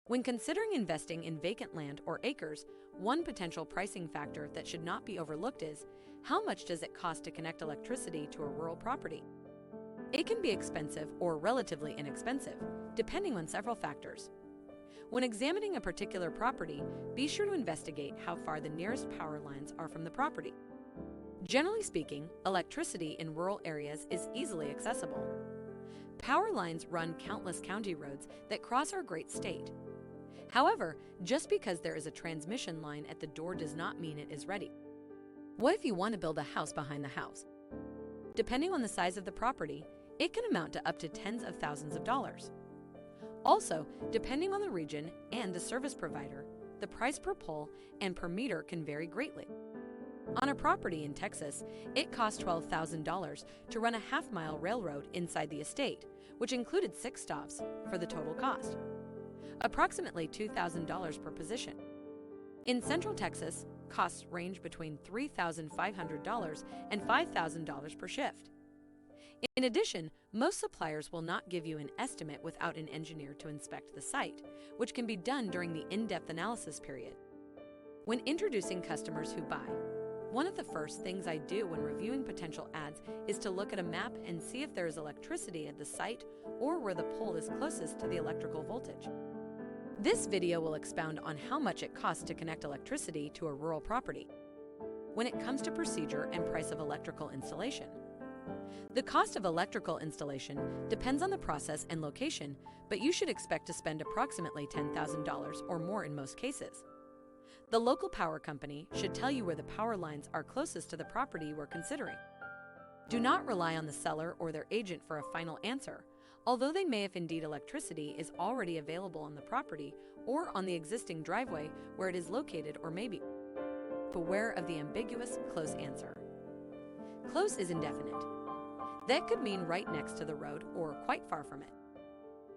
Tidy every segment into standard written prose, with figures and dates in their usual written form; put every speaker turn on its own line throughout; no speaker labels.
When considering investing in vacant land or acres, one potential pricing factor that should not be overlooked is how much does it cost to connect electricity to a rural property? It can be expensive or relatively inexpensive, depending on several factors. When examining a particular property, be sure to investigate how far the nearest power lines are from the property. Generally speaking, electricity in rural areas is easily accessible. Power lines run countless county roads that cross our great state. However, just because there is a transmission line at the door does not mean it is ready. What if you want to build a house behind the house? Depending on the size of the property, it can amount to up to tens of thousands of dollars. Also, depending on the region and the service provider, the price per pole and per meter can vary greatly. On a property in Texas, it cost $12,000 to run a half-mile railroad inside the estate, which included 6 stops for the total cost, approximately $2,000 per position. In Central Texas, costs range between $3,500 and $5,000 per shift. In addition, most suppliers will not give you an estimate without an engineer to inspect the site, which can be done during the in-depth analysis period. When introducing customers who buy, one of the first things I do when reviewing potential ads is to look at a map and see if there is electricity at the site or where the pole is closest to the electrical voltage. This video will expound on how much it costs to connect electricity to a rural property. When it comes to procedure and price of electrical installation, the cost of electrical installation depends on the process and location, but you should expect to spend approximately $10,000 or more in most cases. The local power company should tell you where the power lines are closest to the property you are considering. Do not rely on the seller or their agent for a final answer, although they may if indeed electricity is already available on the property or on the existing driveway where it is located or maybe. Beware of the ambiguous close answer. Close is indefinite. That could mean right next to the road or quite far from it.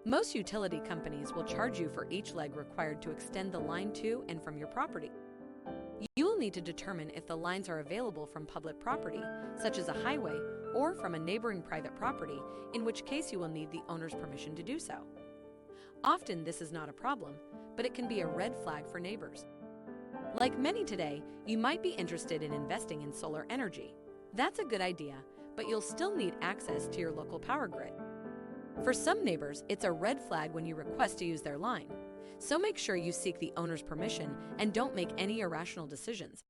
Most utility companies will charge you for each leg required to extend the line to and from your property. You will need to determine if the lines are available from public property, such as a highway, or from a neighboring private property, in which case you will need the owner's permission to do so. Often this is not a problem, but it can be a red flag for neighbors. Like many today, you might be interested in investing in solar energy. That's a good idea, but you'll still need access to your local power grid. For some neighbors, it's a red flag when you request to use their line, so make sure you seek the owner's permission and don't make any irrational decisions.